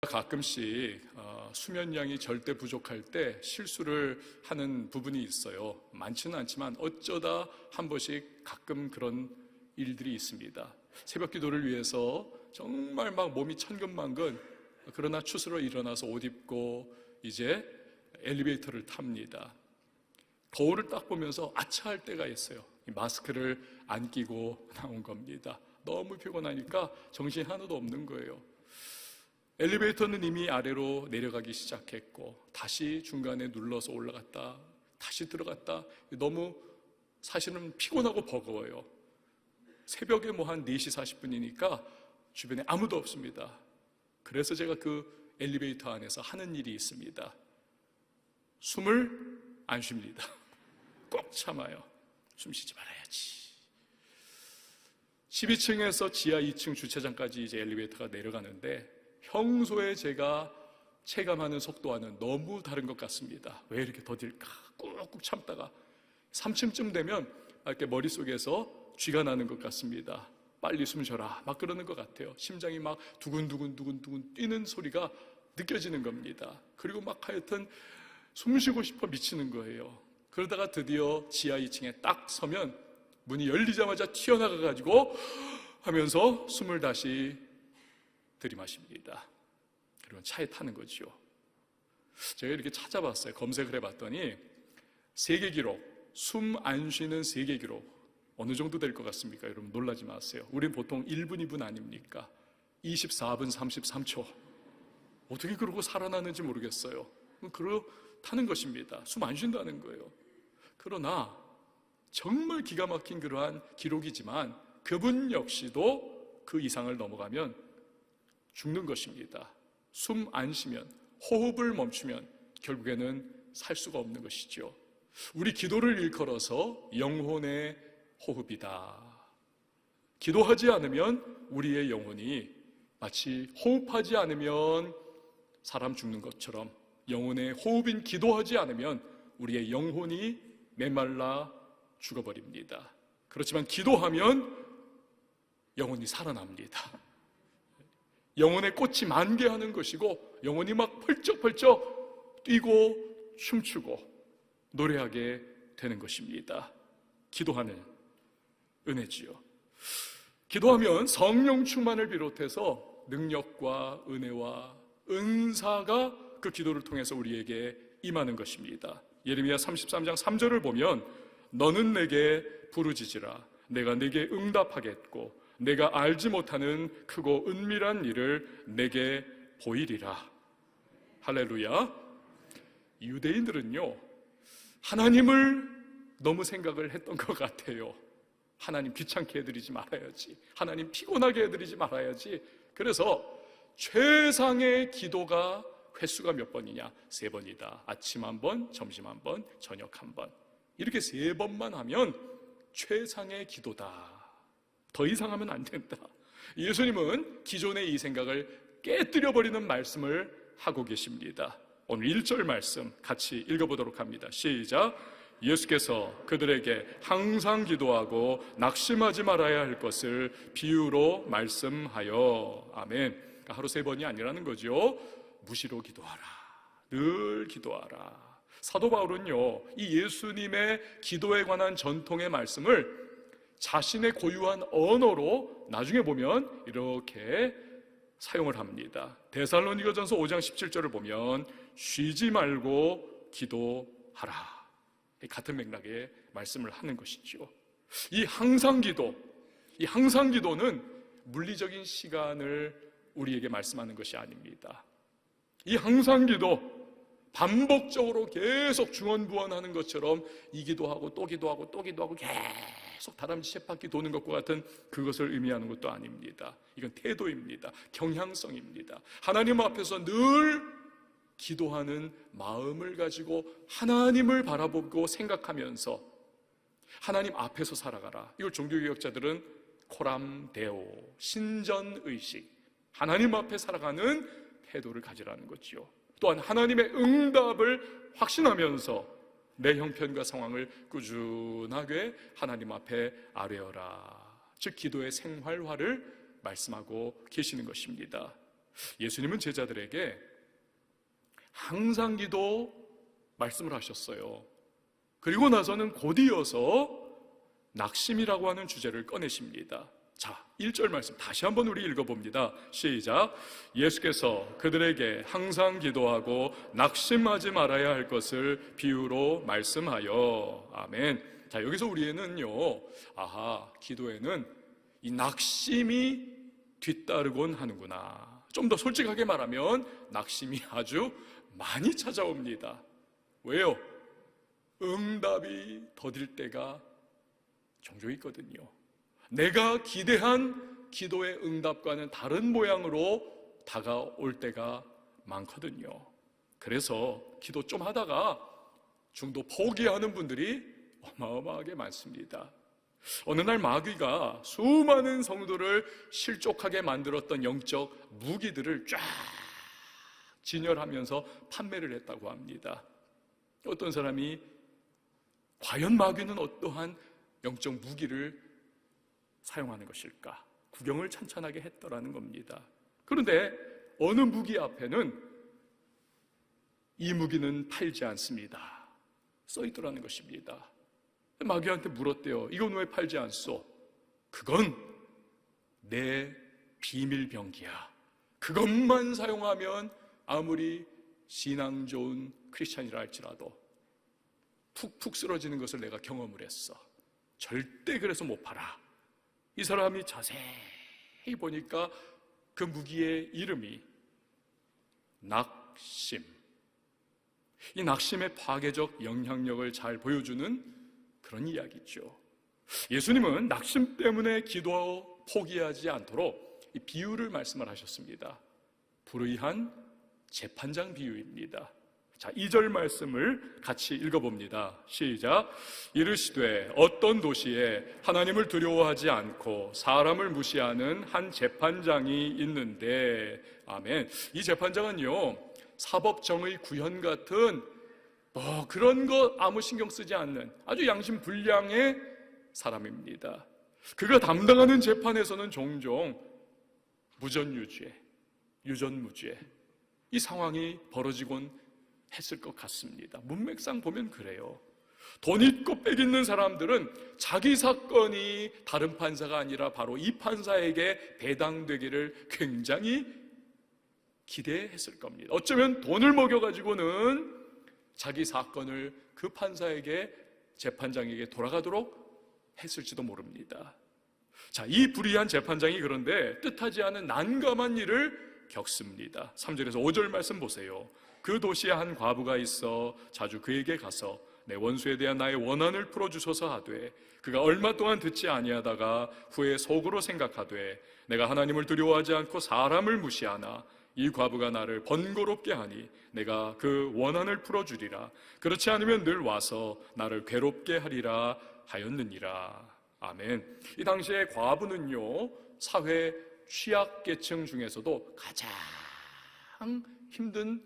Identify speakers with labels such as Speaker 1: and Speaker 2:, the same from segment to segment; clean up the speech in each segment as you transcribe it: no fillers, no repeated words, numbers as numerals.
Speaker 1: 가끔씩 수면량이 절대 부족할 때 실수를 하는 부분이 있어요. 많지는 않지만 어쩌다 한 번씩 가끔 그런 일들이 있습니다. 새벽 기도를 위해서 정말 막 몸이 천근만근, 그러나 추스러 일어나서 옷 입고 이제 엘리베이터를 탑니다. 거울을 딱 보면서 아차할 때가 있어요. 마스크를 안 끼고 나온 겁니다. 너무 피곤하니까 정신이 하나도 없는 거예요. 엘리베이터는 이미 아래로 내려가기 시작했고 다시 중간에 눌러서 올라갔다 다시 들어갔다, 너무 사실은 피곤하고 버거워요. 새벽에 한 4시 40분이니까 주변에 아무도 없습니다. 그래서 제가 그 엘리베이터 안에서 하는 일이 있습니다. 숨을 안 쉽니다. 꼭 참아요. 숨 쉬지 말아야지. 12층에서 지하 2층 주차장까지 이제 엘리베이터가 내려가는데 평소에 제가 체감하는 속도와는 너무 다른 것 같습니다. 왜 이렇게 더딜까? 꾹꾹 참다가 3층쯤 되면 이렇게 머릿속에서 쥐가 나는 것 같습니다. 빨리 숨 쉬어라 막 그러는 것 같아요. 심장이 막 두근두근 뛰는 소리가 느껴지는 겁니다. 그리고 막 하여튼 숨 쉬고 싶어 미치는 거예요. 그러다가 드디어 지하 2층에 딱 서면 문이 열리자마자 튀어나가가지고 하면서 숨을 다시 들이마십니다. 그리고 차에 타는 거죠. 제가 이렇게 찾아봤어요. 검색을 해봤더니 세계 기록, 숨 안 쉬는 세계 기록 어느 정도 될 것 같습니까? 여러분 놀라지 마세요. 우린 보통 1분, 2분 아닙니까? 24분 33초. 어떻게 그러고 살아나는지 모르겠어요. 그렇다는 것입니다. 숨 안 쉰다는 거예요. 그러나 정말 기가 막힌 그러한 기록이지만 그분 역시도 그 이상을 넘어가면 죽는 것입니다. 숨 안 쉬면, 호흡을 멈추면 결국에는 살 수가 없는 것이죠. 우리 기도를 일컬어서 영혼의 호흡이다. 기도하지 않으면 우리의 영혼이 마치 호흡하지 않으면 사람 죽는 것처럼 영혼의 호흡인 기도하지 않으면 우리의 영혼이 메말라 죽어버립니다. 그렇지만 기도하면 영혼이 살아납니다. 영혼의 꽃이 만개하는 것이고 영혼이 막 펄쩍펄쩍 뛰고 춤추고 노래하게 되는 것입니다. 기도하는 은혜지요. 기도하면 성령 충만을 비롯해서 능력과 은혜와 은사가 그 기도를 통해서 우리에게 임하는 것입니다. 예레미야 33장 3절을 보면 너는 내게 부르짖으라 내가 내게 응답하겠고 내가 알지 못하는 크고 은밀한 일을 내게 보이리라. 할렐루야. 유대인들은요 하나님을 너무 생각을 했던 것 같아요. 하나님 귀찮게 해드리지 말아야지, 하나님 피곤하게 해드리지 말아야지. 그래서 최상의 기도가 횟수가 몇 번이냐? 3번이다. 아침 1번, 점심 1번, 저녁 1번. 이렇게 3번만 하면 최상의 기도다. 더 이상 하면 안 된다. 예수님은 기존의 이 생각을 깨뜨려버리는 말씀을 하고 계십니다. 오늘 1절 말씀 같이 읽어보도록 합니다. 시작. 예수께서 그들에게 항상 기도하고 낙심하지 말아야 할 것을 비유로 말씀하여. 아멘. 그러니까 하루 3번이 아니라는 거죠. 무시로 기도하라. 늘 기도하라. 사도 바울은요 이 예수님의 기도에 관한 전통의 말씀을 자신의 고유한 언어로 나중에 보면 이렇게 사용을 합니다. 데살로니가전서 5장 17절을 보면 쉬지 말고 기도하라. 같은 맥락의 말씀을 하는 것이죠. 이 항상 기도는 물리적인 시간을 우리에게 말씀하는 것이 아닙니다. 이 항상 기도, 반복적으로 계속 중언부언하는 것처럼 이 기도하고 또 기도하고 또 기도하고 계속 다람쥐 쳇바퀴 도는 것과 같은 그것을 의미하는 것도 아닙니다. 이건 태도입니다. 경향성입니다. 하나님 앞에서 늘 기도하는 마음을 가지고 하나님을 바라보고 생각하면서 하나님 앞에서 살아가라. 이걸 종교개혁자들은 코람데오, 신전의식, 하나님 앞에 살아가는 태도를 가지라는 거지요. 또한 하나님의 응답을 확신하면서 내 형편과 상황을 꾸준하게 하나님 앞에 아뢰어라. 즉 기도의 생활화를 말씀하고 계시는 것입니다. 예수님은 제자들에게 항상 기도 말씀을 하셨어요. 그리고 나서는 곧이어서 낙심이라고 하는 주제를 꺼내십니다. 자, 1절 말씀 다시 한번 우리 읽어봅니다. 시작. 예수께서 그들에게 항상 기도하고 낙심하지 말아야 할 것을 비유로 말씀하여. 아멘. 자, 여기서 우리는요, 기도에는 이 낙심이 뒤따르곤 하는구나. 좀 더 솔직하게 말하면 낙심이 아주 많이 찾아옵니다. 왜요? 응답이 더딜 때가 종종 있거든요. 내가 기대한 기도의 응답과는 다른 모양으로 다가올 때가 많거든요. 그래서 기도 좀 하다가 중도 포기하는 분들이 어마어마하게 많습니다. 어느 날 마귀가 수많은 성도를 실족하게 만들었던 영적 무기들을 쫙 진열하면서 판매를 했다고 합니다. 어떤 사람이 과연 마귀는 어떠한 영적 무기를 사용하는 것일까? 구경을 찬찬하게 했더라는 겁니다. 그런데 어느 무기 앞에는 이 무기는 팔지 않습니다 써 있더라는 것입니다. 마귀한테 물었대요. 이건 왜 팔지 않소? 그건 내 비밀병기야. 그것만 사용하면 아무리 신앙 좋은 크리스찬이라 할지라도 푹푹 쓰러지는 것을 내가 경험을 했어. 절대 그래서 못 팔아. 이 사람이 자세히 보니까 그 무기의 이름이 낙심. 이 낙심의 파괴적 영향력을 잘 보여주는 그런 이야기죠. 예수님은 낙심 때문에 기도 포기하지 않도록 이 비유를 말씀을 하셨습니다. 불의한 재판장 비유입니다. 자, 2절 말씀을 같이 읽어봅니다. 시작. 이르시되 어떤 도시에 하나님을 두려워하지 않고 사람을 무시하는 한 재판장이 있는데. 아멘. 이 재판장은요, 사법정의 구현 같은 그런 거 아무 신경 쓰지 않는 아주 양심 불량의 사람입니다. 그가 담당하는 재판에서는 종종 무전유죄, 유전무죄 이 상황이 벌어지곤 했을 것 같습니다. 문맥상 보면 그래요. 돈 있고 빽 있는 사람들은 자기 사건이 다른 판사가 아니라 바로 이 판사에게 배당되기를 굉장히 기대했을 겁니다. 어쩌면 돈을 먹여가지고는 자기 사건을 그 판사에게, 재판장에게 돌아가도록 했을지도 모릅니다. 자, 이 불의한 재판장이 그런데 뜻하지 않은 난감한 일을 겪습니다. 3절에서 5절 말씀 보세요. 그 도시에 한 과부가 있어 자주 그에게 가서 내 원수에 대한 나의 원한을 풀어주소서 하되, 그가 얼마 동안 듣지 아니하다가 후에 속으로 생각하되 내가 하나님을 두려워하지 않고 사람을 무시하나 이 과부가 나를 번거롭게 하니 내가 그 원한을 풀어주리라. 그렇지 않으면 늘 와서 나를 괴롭게 하리라 하였느니라. 아멘. 이 당시에 과부는요, 사회 취약계층 중에서도 가장 힘든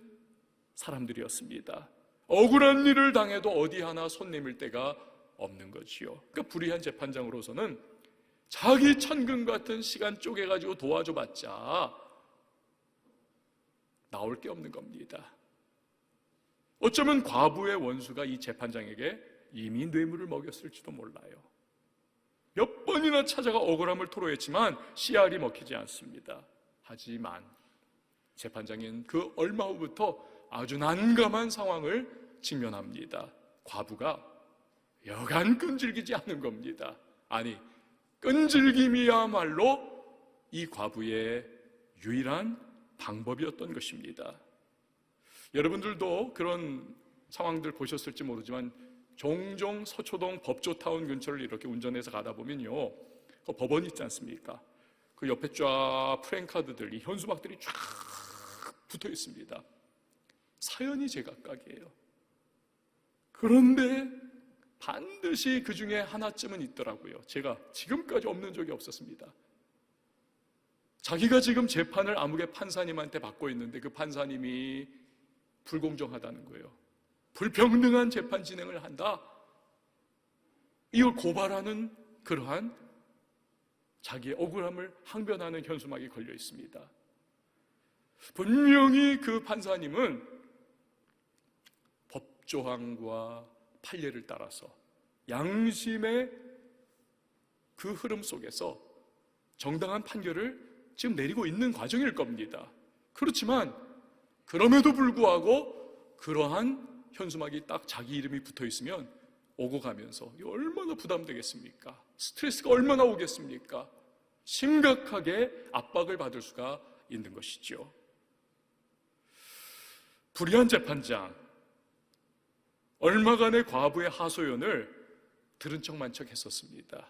Speaker 1: 사람들이었습니다. 억울한 일을 당해도 어디 하나 손 내밀 데가 없는 거지요. 그러니까 불의한 재판장으로서는 자기 천금 같은 시간 쪼개가지고 도와줘봤자 나올 게 없는 겁니다. 어쩌면 과부의 원수가 이 재판장에게 이미 뇌물을 먹였을지도 몰라요. 몇 번이나 찾아가 억울함을 토로했지만 씨알이 먹히지 않습니다. 하지만 재판장은 그 얼마 후부터 아주 난감한 상황을 직면합니다. 과부가 여간 끈질기지 않은 겁니다. 아니, 끈질김이야말로 이 과부의 유일한 방법이었던 것입니다. 여러분들도 그런 상황들 보셨을지 모르지만 종종 서초동 법조타운 근처를 이렇게 운전해서 가다 보면요, 그 법원 있지 않습니까? 그 옆에 쫙 프랭카드들, 이 현수막들이 쫙 붙어 있습니다. 사연이 제각각이에요. 그런데 반드시 그 중에 하나쯤은 있더라고요. 제가 지금까지 없는 적이 없었습니다. 자기가 지금 재판을 아무개 판사님한테 받고 있는데 그 판사님이 불공정하다는 거예요. 불평등한 재판 진행을 한다. 이걸 고발하는 그러한 자기의 억울함을 항변하는 현수막이 걸려 있습니다. 분명히 그 판사님은 법조항과 판례를 따라서 양심의 그 흐름 속에서 정당한 판결을 지금 내리고 있는 과정일 겁니다. 그렇지만 그럼에도 불구하고 그러한 현수막이 딱 자기 이름이 붙어 있으면 오고 가면서 얼마나 부담되겠습니까? 스트레스가 얼마나 오겠습니까? 심각하게 압박을 받을 수가 있는 것이죠. 불의한 재판장, 얼마간의 과부의 하소연을 들은 척만 척 했었습니다.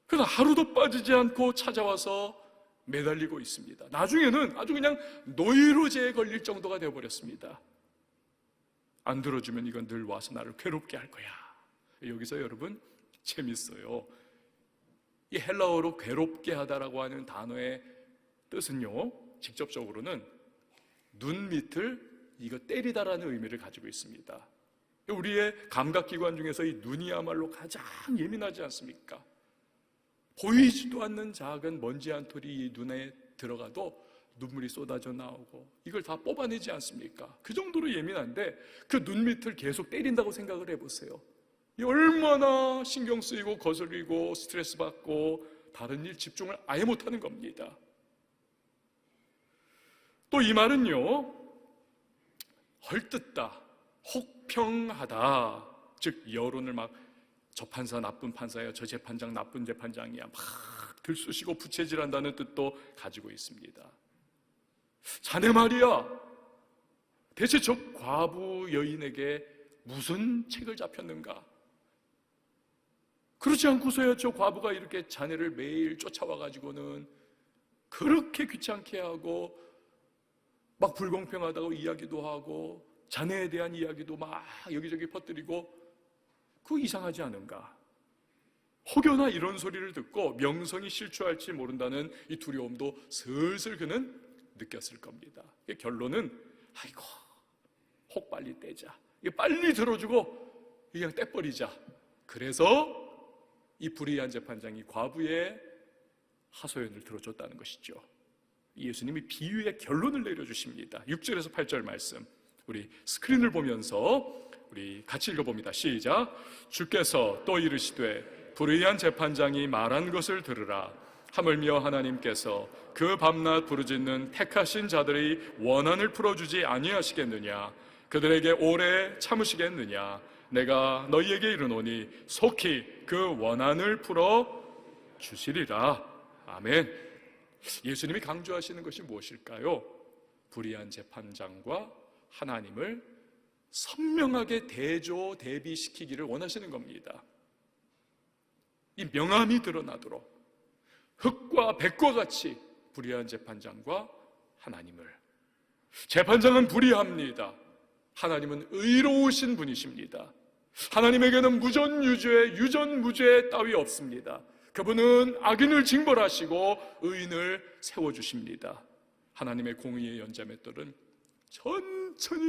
Speaker 1: 그래서 하루도 빠지지 않고 찾아와서 매달리고 있습니다. 나중에는 아주 그냥 노이로제에 걸릴 정도가 되어버렸습니다. 안 들어주면 이건 늘 와서 나를 괴롭게 할 거야. 여기서 여러분 재밌어요. 이 헬라어로 괴롭게 하다라고 하는 단어의 뜻은요, 직접적으로는 눈 밑을 이거 때리다라는 의미를 가지고 있습니다. 우리의 감각기관 중에서 이 눈이야말로 가장 예민하지 않습니까? 보이지도 않는 작은 먼지 한 톨이 이 눈에 들어가도 눈물이 쏟아져 나오고 이걸 다 뽑아내지 않습니까? 그 정도로 예민한데 그 눈 밑을 계속 때린다고 생각을 해보세요. 얼마나 신경 쓰이고 거슬리고 스트레스 받고 다른 일 집중을 아예 못하는 겁니다. 또 이 말은요, 헐뜯다, 혹평하다, 즉 여론을 막 저 판사 나쁜 판사야, 저 재판장 나쁜 재판장이야 막 들쑤시고 부채질한다는 뜻도 가지고 있습니다. 자네 말이야, 대체 저 과부 여인에게 무슨 책을 잡혔는가? 그렇지 않고서야 저 과부가 이렇게 자네를 매일 쫓아와가지고는 그렇게 귀찮게 하고 막 불공평하다고 이야기도 하고 자네에 대한 이야기도 막 여기저기 퍼뜨리고 그거 이상하지 않은가? 혹여나 이런 소리를 듣고 명성이 실추할지 모른다는 이 두려움도 슬슬 그는 느꼈을 겁니다. 결론은 아이고 혹 빨리 떼자, 빨리 들어주고 그냥 떼버리자. 그래서 이 불의한 재판장이 과부의 하소연을 들어줬다는 것이죠. 예수님이 비유의 결론을 내려주십니다. 6절에서 8절 말씀 우리 스크린을 보면서 우리 같이 읽어봅니다. 시작. 주께서 또 이르시되 불의한 재판장이 말한 것을 들으라. 하물며 하나님께서 그 밤낮 부르짖는 택하신 자들의 원한을 풀어주지 아니하시겠느냐? 그들에게 오래 참으시겠느냐? 내가 너희에게 이르노니 속히 그 원한을 풀어주시리라. 아멘. 예수님이 강조하시는 것이 무엇일까요? 불의한 재판장과 하나님을 선명하게 대조 대비시키기를 원하시는 겁니다. 이 명암이 드러나도록 흙과 백과 같이 불의한 재판장과 하나님을, 재판장은 불의합니다. 하나님은 의로우신 분이십니다. 하나님에게는 무전유죄, 유전무죄 따위 없습니다. 그분은 악인을 징벌하시고 의인을 세워주십니다. 하나님의 공의의 연자맷돌은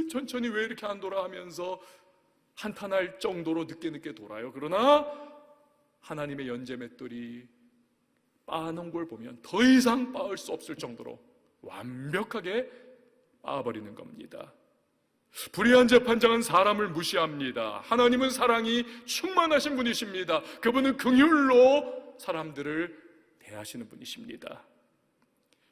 Speaker 1: 천천히 왜 이렇게 안 돌아 하면서 한탄할 정도로 늦게 돌아요. 그러나 하나님의 연재맷돌이 빻아놓은 걸 보면 더 이상 빻을 수 없을 정도로 완벽하게 빻아버리는 겁니다. 불의한 재판장은 사람을 무시합니다. 하나님은 사랑이 충만하신 분이십니다. 그분은 긍휼로 사람들을 대하시는 분이십니다.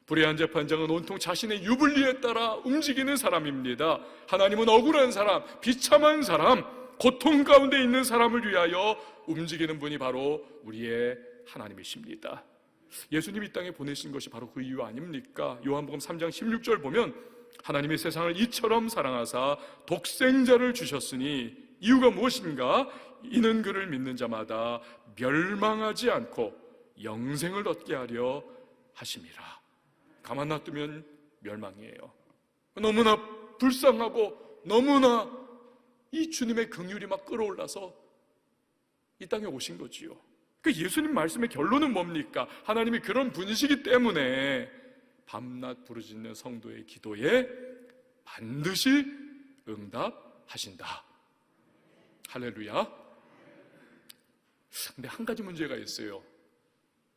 Speaker 1: 불의한 재판장은 온통 자신의 유불리에 따라 움직이는 사람입니다. 하나님은 억울한 사람, 비참한 사람, 고통 가운데 있는 사람을 위하여 움직이는 분이 바로 우리의 하나님이십니다. 예수님이 이 땅에 보내신 것이 바로 그 이유 아닙니까? 요한복음 3장 16절 보면 하나님이 세상을 이처럼 사랑하사 독생자를 주셨으니 이유가 무엇인가? 이는 그를 믿는 자마다 멸망하지 않고 영생을 얻게 하려 하심이라. 가만 놔두면 멸망이에요. 너무나 불쌍하고 너무나 이 주님의 긍휼이 막 끌어올라서 이 땅에 오신 거지요. 그 예수님 말씀의 결론은 뭡니까? 하나님이 그런 분이시기 때문에 밤낮 부르짖는 성도의 기도에 반드시 응답하신다. 할렐루야. 근데 한 가지 문제가 있어요.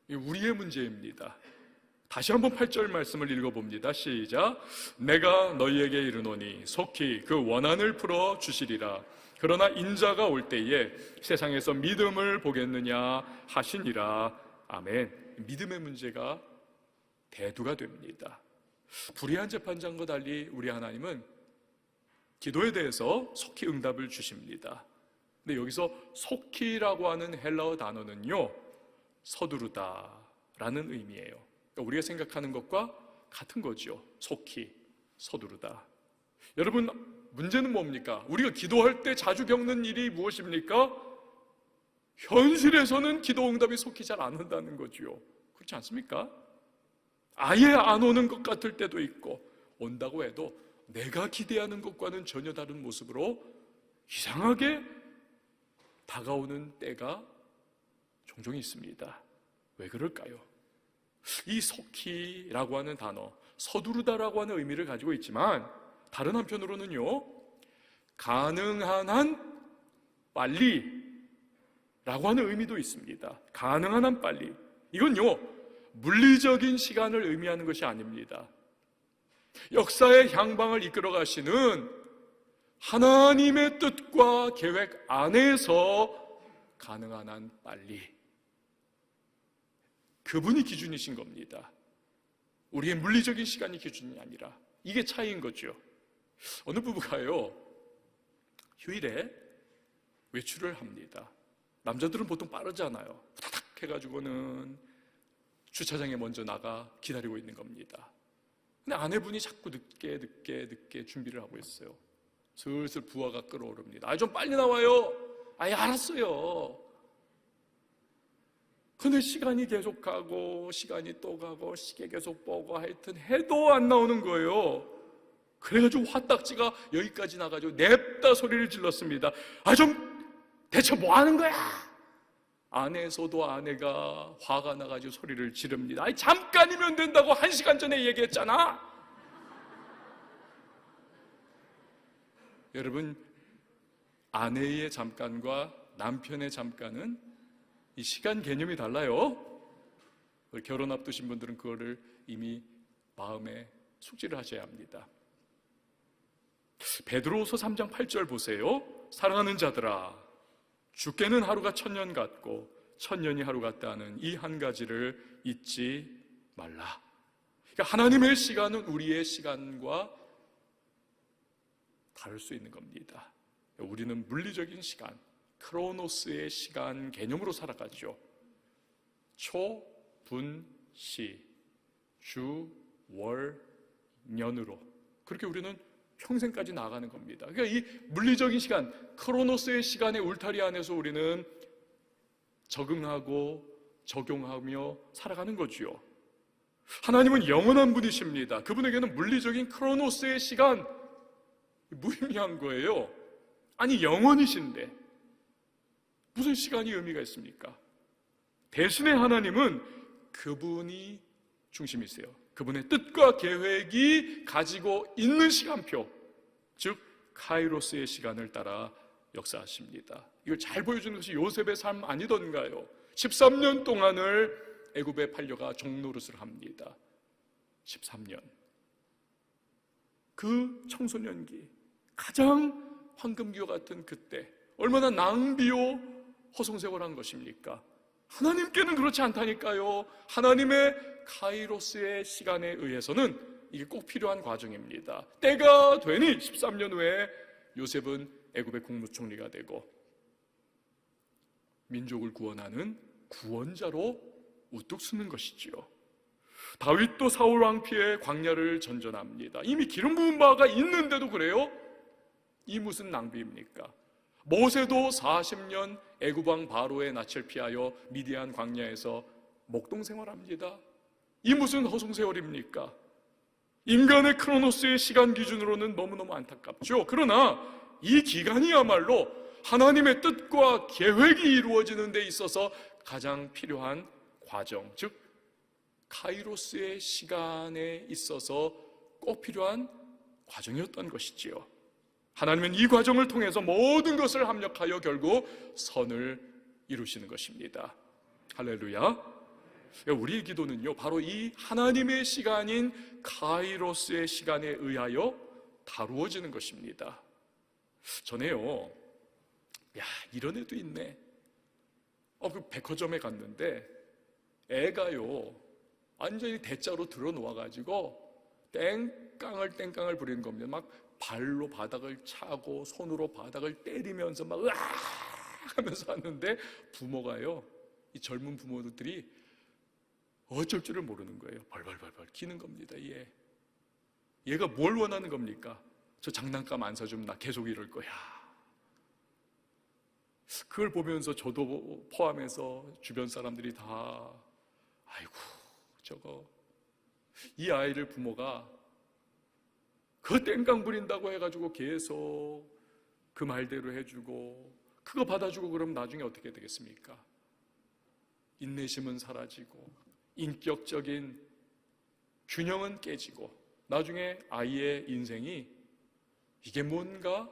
Speaker 1: 이게 우리의 문제입니다. 다시 한번 8절 말씀을 읽어봅니다. 시작. 내가 너희에게 이르노니 속히 그 원한을 풀어 주시리라. 그러나 인자가 올 때에 세상에서 믿음을 보겠느냐 하시니라. 아멘. 믿음의 문제가 대두가 됩니다. 불의한 재판장과 달리 우리 하나님은 기도에 대해서 속히 응답을 주십니다. 근데 여기서 속히라고 하는 헬라어 단어는요, 서두르다라는 의미예요. 그러니까 우리가 생각하는 것과 같은 거죠. 속히, 서두르다. 여러분, 문제는 뭡니까? 우리가 기도할 때 자주 겪는 일이 무엇입니까? 현실에서는 기도 응답이 속히 잘 안 온다는 거죠. 그렇지 않습니까? 아예 안 오는 것 같을 때도 있고, 온다고 해도 내가 기대하는 것과는 전혀 다른 모습으로 이상하게 다가오는 때가 종종 있습니다. 왜 그럴까요? 이 속히라고 하는 단어, 서두르다라고 하는 의미를 가지고 있지만 다른 한편으로는요, 가능한 한 빨리 라고 하는 의미도 있습니다. 가능한 한 빨리. 이건요, 물리적인 시간을 의미하는 것이 아닙니다. 역사의 향방을 이끌어 가시는 하나님의 뜻과 계획 안에서 가능한 한 빨리. 그분이 기준이신 겁니다. 우리의 물리적인 시간이 기준이 아니라. 이게 차이인 거죠. 어느 부부가요, 휴일에 외출을 합니다. 남자들은 보통 빠르잖아요. 후다닥 해가지고는 주차장에 먼저 나가 기다리고 있는 겁니다. 근데 아내분이 자꾸 늦게 준비를 하고 있어요. 슬슬 부하가 끌어오릅니다. 좀 빨리 나와요. 알았어요. 근데 시간이 계속 가고 시간이 또 가고 시계 계속 보고 하여튼 해도 안 나오는 거예요. 그래가지고 화딱지가 여기까지 나가지고 냅다 소리를 질렀습니다. 좀 대체 뭐 하는 거야? 안에서도 아내가 화가 나가지고 소리를 지릅니다. 잠깐이면 된다고 1시간 전에 얘기했잖아. 여러분, 아내의 잠깐과 남편의 잠깐은 이 시간 개념이 달라요. 결혼 앞두신 분들은 그거를 이미 마음에 숙지를 하셔야 합니다. 베드로후서 3장 8절 보세요. 사랑하는 자들아, 주께는 하루가 1000년 같고 1000년이 하루 같다는 이 한 가지를 잊지 말라. 그러니까 하나님의 시간은 우리의 시간과 다를 수 있는 겁니다. 우리는 물리적인 시간, 크로노스의 시간 개념으로 살아가죠. 초, 분, 시, 주, 월, 년으로 그렇게 우리는 평생까지 나아가는 겁니다. 그러니까 이 물리적인 시간, 크로노스의 시간의 울타리 안에서 우리는 적응하고 적용하며 살아가는 거지요. 하나님은 영원한 분이십니다. 그분에게는 물리적인 크로노스의 시간 무의미한 거예요. 영원이신데 무슨 시간이 의미가 있습니까? 대신에 하나님은 그분이 중심이세요. 그분의 뜻과 계획이 가지고 있는 시간표, 즉 카이로스의 시간을 따라 역사하십니다. 이걸 잘 보여주는 것이 요셉의 삶 아니던가요? 13년 동안을 애굽에 팔려가 종노릇을 합니다. 13년. 그 청소년기, 가장 황금기와 같은 그때 얼마나 낭비요 허송세월한 것입니까? 하나님께는 그렇지 않다니까요. 하나님의 카이로스의 시간에 의해서는 이게 꼭 필요한 과정입니다. 때가 되니 13년 후에 요셉은 애굽의 국무총리가 되고 민족을 구원하는 구원자로 우뚝 서는 것이지요. 다윗도 사울 왕 피해 광야를 전전합니다. 이미 기름 부은 바가 있는데도 그래요? 이 무슨 낭비입니까? 모세도 40년 애굽 왕 바로의 낯을 피하여 미디안 광야에서 목동 생활합니다. 이 무슨 허송세월입니까? 인간의 크로노스의 시간 기준으로는 너무너무 안타깝죠. 그러나 이 기간이야말로 하나님의 뜻과 계획이 이루어지는 데 있어서 가장 필요한 과정, 즉 카이로스의 시간에 있어서 꼭 필요한 과정이었던 것이지요. 하나님은 이 과정을 통해서 모든 것을 합력하여 결국 선을 이루시는 것입니다. 할렐루야. 우리의 기도는요, 바로 이 하나님의 시간인 카이로스의 시간에 의하여 다루어지는 것입니다. 전에요, 야, 이런 애도 있네. 그 백화점에 갔는데 애가요, 완전히 대자로 들어 놓아가지고 땡깡을 부리는 겁니다. 막 발로 바닥을 차고 손으로 바닥을 때리면서 막 으아 하면서 하는데, 부모가요, 이 젊은 부모들이 어쩔 줄을 모르는 거예요. 벌벌벌벌 기는 겁니다. 얘가 뭘 원하는 겁니까? 저 장난감 안 사주면 나 계속 이럴 거야. 그걸 보면서 저도 포함해서 주변 사람들이 다, 아이고 저거, 이 아이를 부모가 그 땡깡 부린다고 해가지고 계속 그 말대로 해주고 그거 받아주고 그러면 나중에 어떻게 되겠습니까? 인내심은 사라지고 인격적인 균형은 깨지고 나중에 아이의 인생이 이게 뭔가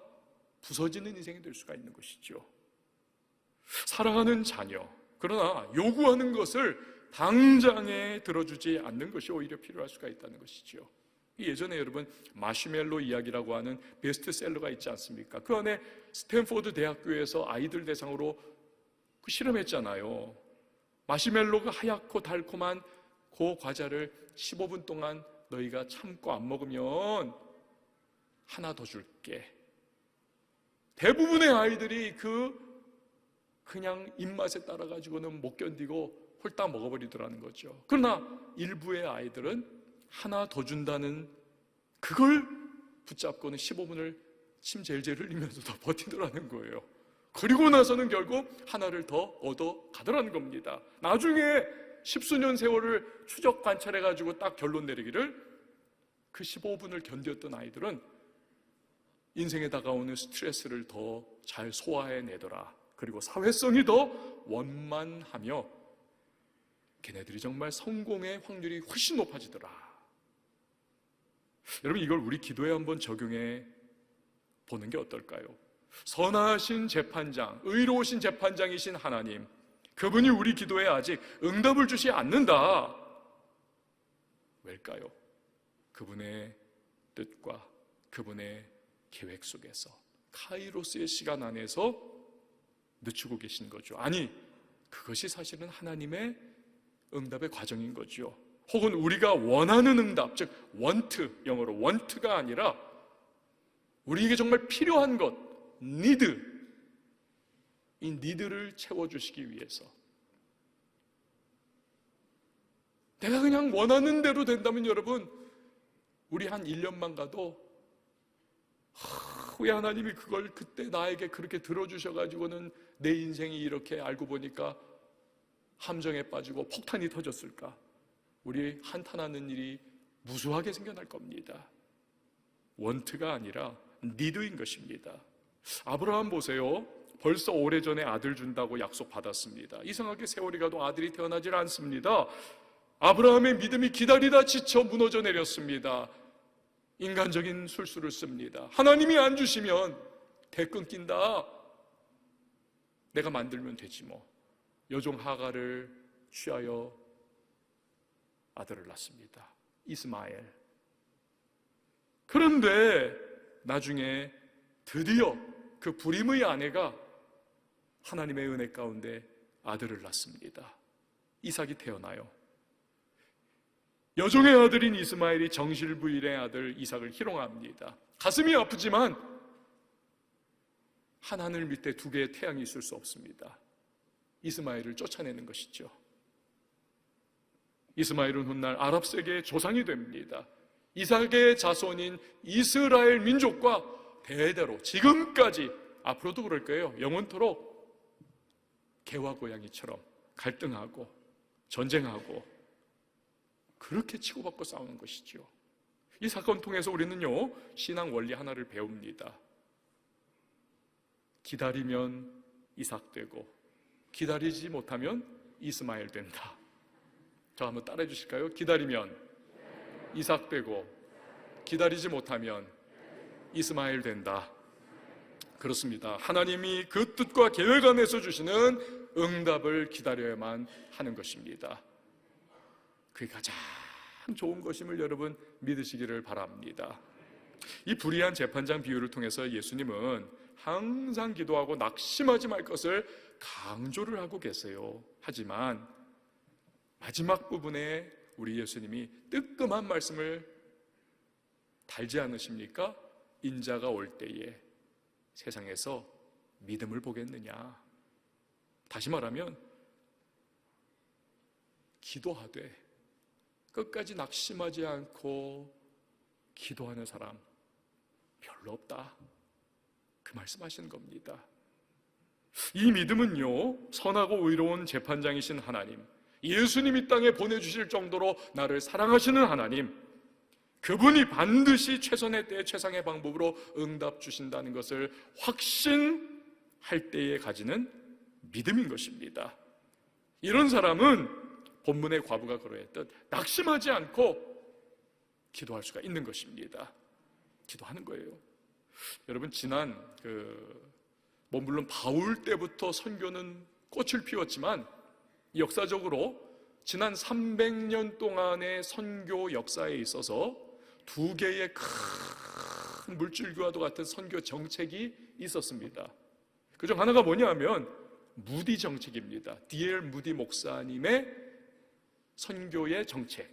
Speaker 1: 부서지는 인생이 될 수가 있는 것이죠. 사랑하는 자녀, 그러나 요구하는 것을 당장에 들어주지 않는 것이 오히려 필요할 수가 있다는 것이죠. 예전에 여러분 마시멜로 이야기라고 하는 베스트셀러가 있지 않습니까? 그 안에 스탠포드 대학교에서 아이들 대상으로 그 실험했잖아요. 마시멜로가 하얗고 달콤한 그 과자를 15분 동안 너희가 참고 안 먹으면 하나 더 줄게. 대부분의 아이들이 그냥 입맛에 따라 가지고는 못 견디고 홀딱 먹어버리더라는 거죠. 그러나 일부의 아이들은 하나 더 준다는 그걸 붙잡고는 15분을 침 젤젤 흘리면서 더 버티더라는 거예요. 그리고 나서는 결국 하나를 더 얻어 가더라는 겁니다. 나중에 십수년 세월을 추적 관찰해가지고 딱 결론 내리기를, 그 15분을 견뎠던 아이들은 인생에 다가오는 스트레스를 더 잘 소화해내더라. 그리고 사회성이 더 원만하며 걔네들이 정말 성공의 확률이 훨씬 높아지더라. 여러분, 이걸 우리 기도에 한번 적용해 보는 게 어떨까요? 선하신 재판장, 의로우신 재판장이신 하나님, 그분이 우리 기도에 아직 응답을 주지 않는다. 왜일까요? 그분의 뜻과 그분의 계획 속에서, 카이로스의 시간 안에서 늦추고 계신 거죠. 아니, 그것이 사실은 하나님의 응답의 과정인 거죠. 혹은 우리가 원하는 응답, 즉 want, 영어로 want가 아니라 우리에게 정말 필요한 것, need, 이 need를 채워주시기 위해서, 내가 그냥 원하는 대로 된다면 여러분, 우리 한 1년만 가도 왜 하나님이 그걸 그때 나에게 그렇게 들어주셔가지고는 내 인생이 이렇게 알고 보니까 함정에 빠지고 폭탄이 터졌을까? 우리 한탄하는 일이 무수하게 생겨날 겁니다. want가 아니라 need인 것입니다. 아브라함 보세요. 벌써 오래전에 아들 준다고 약속받았습니다. 이상하게 세월이 가도 아들이 태어나질 않습니다. 아브라함의 믿음이 기다리다 지쳐 무너져 내렸습니다. 인간적인 술수를 씁니다. 하나님이 안 주시면 대 끊긴다. 내가 만들면 되지 뭐. 여종 하가를 취하여 아들을 낳습니다. 이스마엘. 그런데 나중에 드디어 그 불임의 아내가 하나님의 은혜 가운데 아들을 낳습니다. 이삭이 태어나요. 여종의 아들인 이스마엘이 정실부일의 아들 이삭을 희롱합니다. 가슴이 아프지만 한 하늘 밑에 두 개의 태양이 있을 수 없습니다. 이스마엘을 쫓아내는 것이죠. 이스마엘은 훗날 아랍 세계의 조상이 됩니다. 이삭의 자손인 이스라엘 민족과 대대로 지금까지, 앞으로도 그럴 거예요, 영원토록 개와 고양이처럼 갈등하고 전쟁하고 그렇게 치고받고 싸우는 것이죠. 이 사건 통해서 우리는요, 신앙 원리 하나를 배웁니다. 기다리면 이삭 되고 기다리지 못하면 이스마엘 된다. 저 한번 따라해 주실까요? 기다리면 이삭 되고 기다리지 못하면 이스마엘 된다. 그렇습니다. 하나님이 그 뜻과 계획 안에서 주시는 응답을 기다려야만 하는 것입니다. 그게 가장 좋은 것임을 여러분 믿으시기를 바랍니다. 이 불의한 재판장 비유를 통해서 예수님은 항상 기도하고 낙심하지 말 것을 강조를 하고 계세요. 하지만 마지막 부분에 우리 예수님이 뜨끔한 말씀을 달지 않으십니까? 인자가 올 때에 세상에서 믿음을 보겠느냐. 다시 말하면 기도하되 끝까지 낙심하지 않고 기도하는 사람 별로 없다, 그 말씀하시는 겁니다. 이 믿음은요, 선하고 의로운 재판장이신 하나님, 예수님이 땅에 보내주실 정도로 나를 사랑하시는 하나님, 그분이 반드시 최선의 때에 최상의 방법으로 응답 주신다는 것을 확신할 때에 가지는 믿음인 것입니다. 이런 사람은 본문의 과부가 그러했듯 낙심하지 않고 기도할 수가 있는 것입니다. 기도하는 거예요. 여러분, 지난 물론 바울 때부터 선교는 꽃을 피웠지만 역사적으로 지난 300년 동안의 선교 역사에 있어서 두 개의 큰 물줄기와도 같은 선교 정책이 있었습니다. 그중 하나가 뭐냐면 무디 정책입니다. D.L. 무디 목사님의 선교의 정책.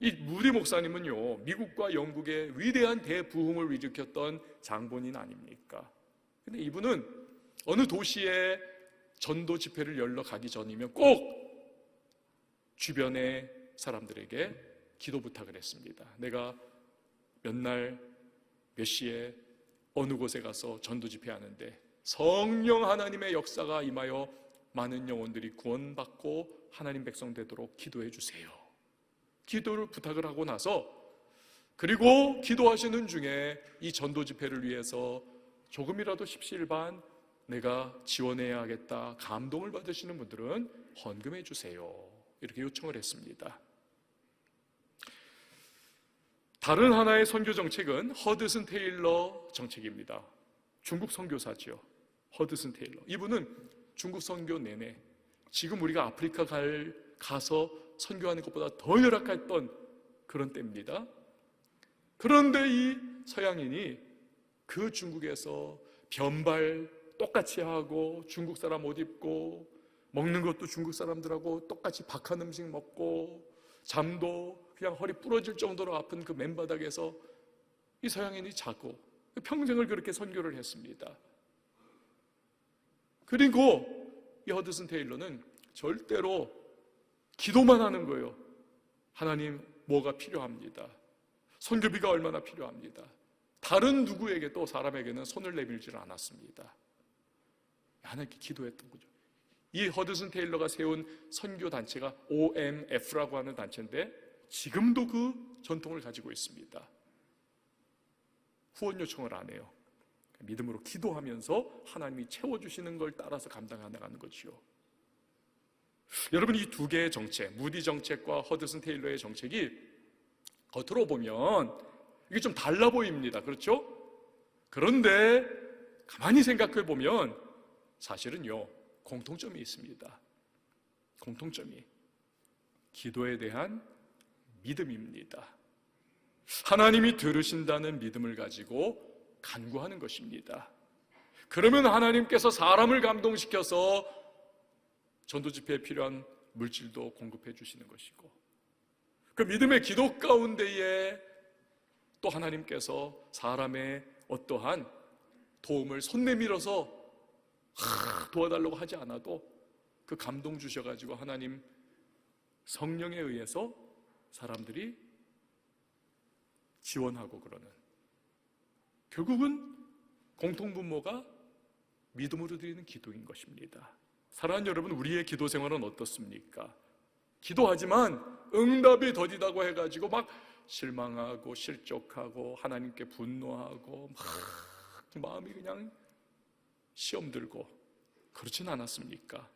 Speaker 1: 이 무디 목사님은요, 미국과 영국의 위대한 대부흥을 일으켰던 장본인 아닙니까? 근데 이분은 어느 도시에 전도 집회를 열러 가기 전이면 꼭 주변의 사람들에게 기도 부탁을 했습니다. 내가 몇 날 몇 시에 어느 곳에 가서 전도 집회하는데 성령 하나님의 역사가 임하여 많은 영혼들이 구원받고 하나님 백성 되도록 기도해 주세요. 기도를 부탁을 하고 나서, 그리고 기도하시는 중에 이 전도 집회를 위해서 조금이라도 십시일반 내가 지원해야겠다, 감동을 받으시는 분들은 헌금해 주세요, 이렇게 요청을 했습니다. 다른 하나의 선교 정책은 허드슨 테일러 정책입니다. 중국 선교사지요. 허드슨 테일러. 이분은 중국 선교 내내 지금 우리가 아프리카 가서 선교하는 것보다 더 열악했던 그런 때입니다. 그런데 이 서양인이 그 중국에서 변발 똑같이 하고, 중국 사람 옷 입고, 먹는 것도 중국 사람들하고 똑같이 박한 음식 먹고, 잠도 그냥 허리 부러질 정도로 아픈 그 맨바닥에서 이 서양인이 자고 평생을 그렇게 선교를 했습니다. 그리고 이 허드슨 테일러는 절대로 기도만 하는 거예요. 하나님, 뭐가 필요합니다. 선교비가 얼마나 필요합니다. 다른 누구에게도, 사람에게는 손을 내밀지를 않았습니다. 하나님께 기도했던 거죠. 이 허드슨 테일러가 세운 선교 단체가 OMF라고 하는 단체인데 지금도 그 전통을 가지고 있습니다. 후원 요청을 안 해요. 믿음으로 기도하면서 하나님이 채워주시는 걸 따라서 감당해 나가는 거지요. 여러분, 이 두 개의 정책, 무디 정책과 허드슨 테일러의 정책이 겉으로 보면 이게 좀 달라 보입니다. 그렇죠? 그런데 가만히 생각해 보면 사실은요, 공통점이 있습니다. 공통점이 기도에 대한 믿음입니다. 하나님이 들으신다는 믿음을 가지고 간구하는 것입니다. 그러면 하나님께서 사람을 감동시켜서 전도 집회에 필요한 물질도 공급해 주시는 것이고, 그 믿음의 기도 가운데에 또 하나님께서 사람의 어떠한 도움을 손 내밀어서 도와달라고 하지 않아도 그 감동 주셔가지고 하나님 성령에 의해서 사람들이 지원하고 그러는, 결국은 공통분모가 믿음으로 드리는 기도인 것입니다. 사랑하는 여러분, 우리의 기도 생활은 어떻습니까? 기도하지만 응답이 더디다고 해가지고 막 실망하고 실족하고 하나님께 분노하고 막 마음이 그냥 시험 들고 그렇진 않았습니까?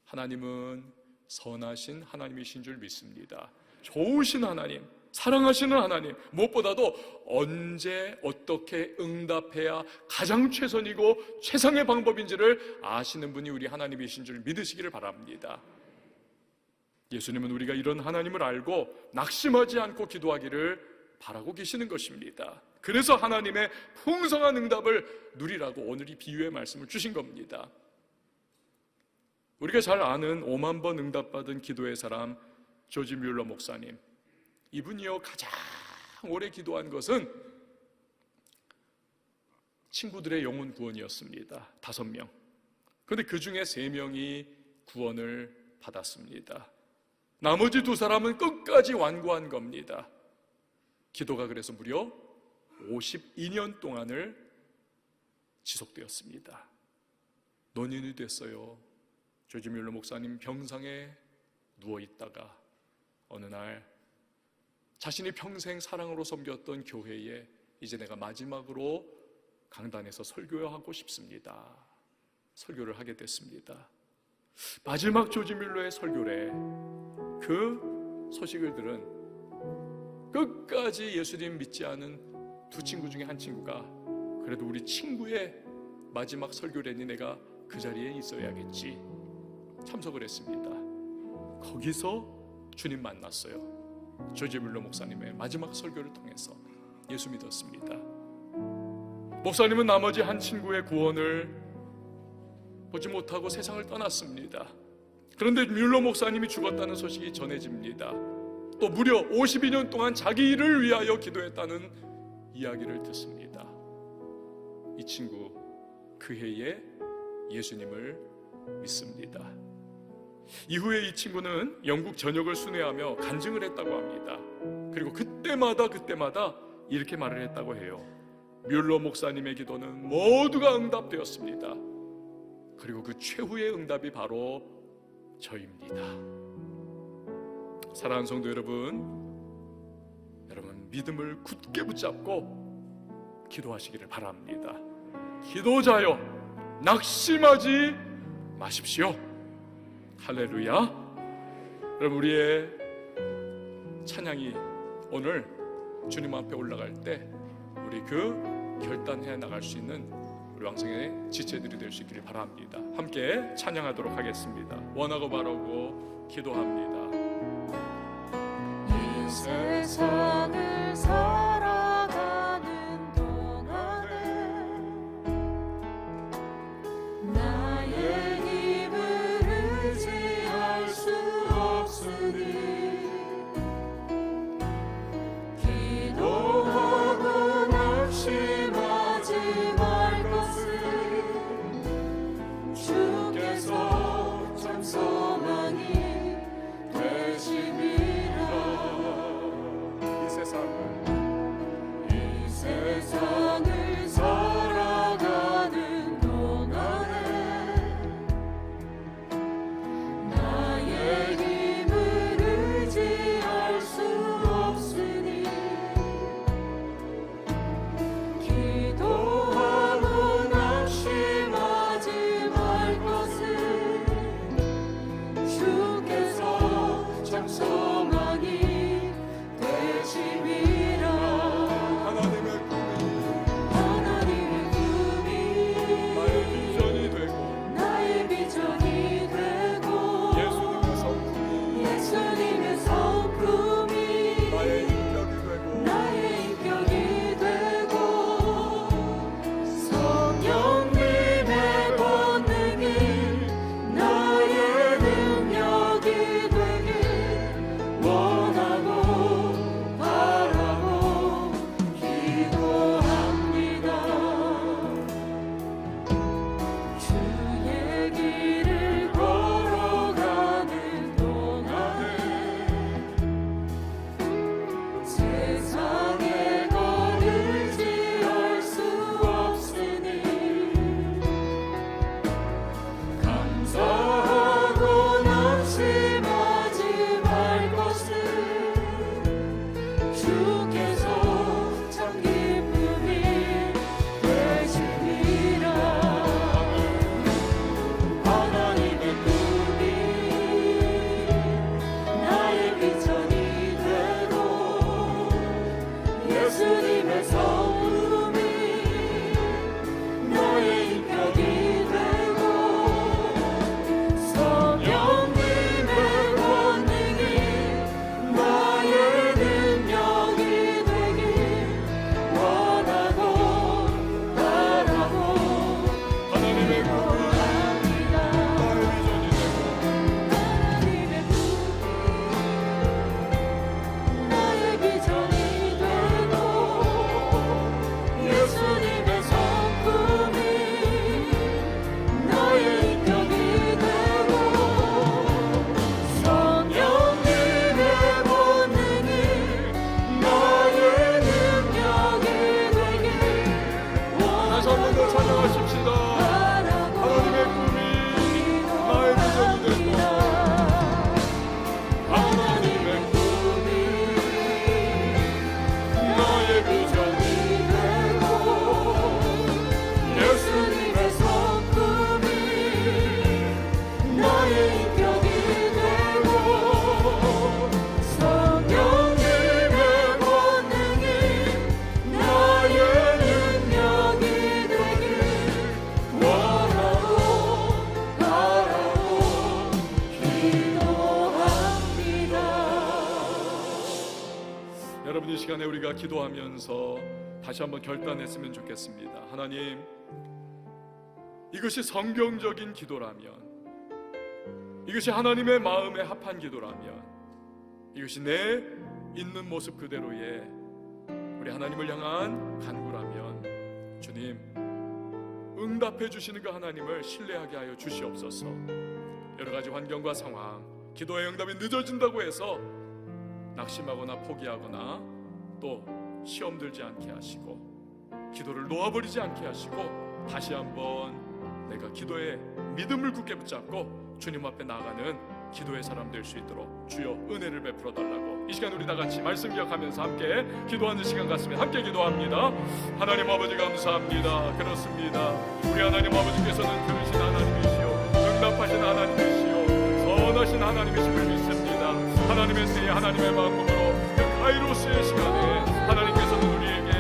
Speaker 1: 하나님은 선하신 하나님이신 줄 믿습니다. 좋으신 하나님, 사랑하시는 하나님, 무엇보다도 언제 어떻게 응답해야 가장 최선이고 최상의 방법인지를 아시는 분이 우리 하나님이신 줄 믿으시기를 바랍니다. 예수님은 우리가 이런 하나님을 알고 낙심하지 않고 기도하기를 바라고 계시는 것입니다. 그래서 하나님의 풍성한 응답을 누리라고 오늘 이 비유의 말씀을 주신 겁니다. 우리가 잘 아는 5만 번 응답받은 기도의 사람 조지 뮬러 목사님, 이분이요 가장 오래 기도한 것은 친구들의 영혼 구원이었습니다. 5명. 그런데 그 중에 3명이 구원을 받았습니다. 나머지 2사람은 끝까지 완고한 겁니다. 기도가 그래서 무려 52년 동안을 지속되었습니다. 논인이 됐어요. 조지 뮬러 목사님 병상에 누워있다가 어느 날 자신이 평생 사랑으로 섬겼던 교회에 이제 내가 마지막으로 강단에서 설교하고 싶습니다. 설교를 하게 됐습니다. 마지막 조지 뮬러의 설교래 그 소식을 들은 끝까지 예수님 믿지 않은 2 친구 중에 한 친구가 그래도 우리 친구의 마지막 설교래니 내가 그 자리에 있어야겠지 참석을 했습니다. 거기서 주님 만났어요. 조지 뮬러 목사님의 마지막 설교를 통해서 예수 믿었습니다. 목사님은 나머지 한 친구의 구원을 보지 못하고 세상을 떠났습니다. 그런데 뮬러 목사님이 죽었다는 소식이 전해집니다. 또 무려 52년 동안 자기 일을 위하여 기도했다는 이야기를 듣습니다. 이 친구 그 해에 예수님을 믿습니다. 이후에 이 친구는 영국 전역을 순회하며 간증을 했다고 합니다. 그리고 그때마다 이렇게 말을 했다고 해요. 뮬러 목사님의 기도는 모두가 응답되었습니다. 그리고 그 최후의 응답이 바로 저입니다. 사랑하는 성도 여러분, 믿음을 굳게 붙잡고 기도하시기를 바랍니다. 기도자여 낙심하지 마십시오. 할렐루야. 여러분, 우리의 찬양이 오늘 주님 앞에 올라갈 때 우리 그 결단해 나갈 수 있는 우리 왕성의 지체들이 될 수 있기를 바랍니다. 함께 찬양하도록 하겠습니다. 원하고 바라고 기도합니다.
Speaker 2: 이 세상을 살아가는 동안에 나의 힘을 의지할 수 없으니 기도하고 낙심하지 말 것을 주께서 참 소망이 되심이라.
Speaker 1: 이 세상은 이 시간에 우리가 기도하면서 다시 한번 결단했으면 좋겠습니다. 하나님, 이것이 성경적인 기도라면, 이것이 하나님의 마음에 합한 기도라면, 이것이 내 있는 모습 그대로의 우리 하나님을 향한 간구라면 주님, 응답해 주시는 그 하나님을 신뢰하게 하여 주시옵소서. 여러 가지 환경과 상황, 기도의 응답이 늦어진다고 해서 낙심하거나 포기하거나 또 시험 들지 않게 하시고 기도를 놓아버리지 않게 하시고 다시 한번 내가 기도에 믿음을 굳게 붙잡고 주님 앞에 나아가는 기도의 사람 될 수 있도록 주여 은혜를 베풀어 달라고 이 시간 우리 다 같이 말씀 기억하면서 함께 기도하는 시간 같습니다. 함께 기도합니다. 하나님 아버지 감사합니다. 그렇습니다. 우리 하나님 아버지께서는 들으신 하나님이시요 응답하신 하나님이시요 선하신 하나님이심을 믿습니다. 하나님의 새해 하나님의 마음으로 그 카이로스의 시간에 하나님께서는 우리에게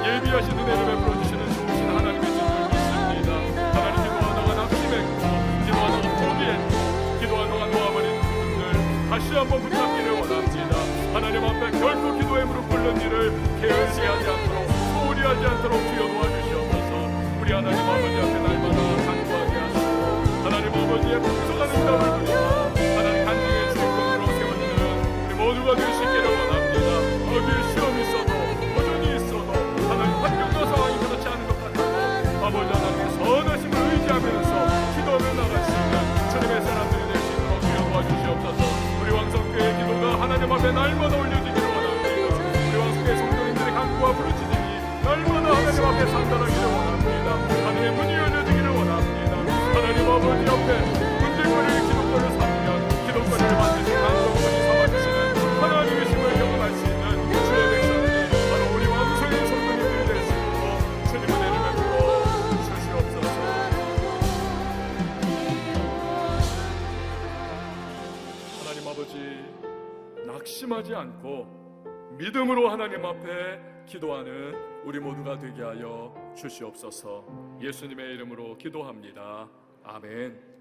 Speaker 1: 예비하신 은혜를 베풀어 주시는 좋으신 하나님이신 줄 믿습니다. 하나님, 기도하다가 낙심했고 기도하다가 포기했고 기도하다가 놓아버린 분들 다시 한번 붙잡기를 원합니다. 하나님 앞에 결코 기도에 무릎 꿇는 일을 게을리 하지 않도록 소홀히 하지 않도록 주여 도와주시옵소서. 우리 하나님 아버지 앞에 날마다 간구하게 하시고 하나님 아버지의 풍성한 응답을 드리고 하나님 간증의 주인공으로 세워주는 우리 모두가 될 수 있기를 원합니다. 어디에 시험이 있어도 도전이 있어도 하나님 환경과 상황이 그렇지 않은 것 같아도 아버지 하나님의 선하심을 의지하면서 기도를 나갈 수 있는 주님의 사람들이 될 수 있도록 주여 도와주시옵소서. 우리 왕성교회의 기도가 하나님 앞에 날마다 올려지기를 원합니다. 우리 왕성교회 성도님들의 간구와 부르짖음이 날마다 하나님 앞에 상달하기를 원합니다. 하나님의 문이 열려지기를 원합니다. 하나님 아버지 앞에 문제거리의 기도권을 삼으면 기도권을 만드신 강성분이 삼아주시는 하나님의 힘을 경험할 수 있는 주의 백성들이 바로 우리 왕성의 성도님들이 될 수 있도록 주님의 은혜를 베풀어 주시옵소서. 하나님 아버지, 낙심하지 않고 믿음으로 하나님 앞에 기도하는 우리 모두가 되게 하여 주시옵소서. 예수님의 이름으로 기도합니다. 아멘.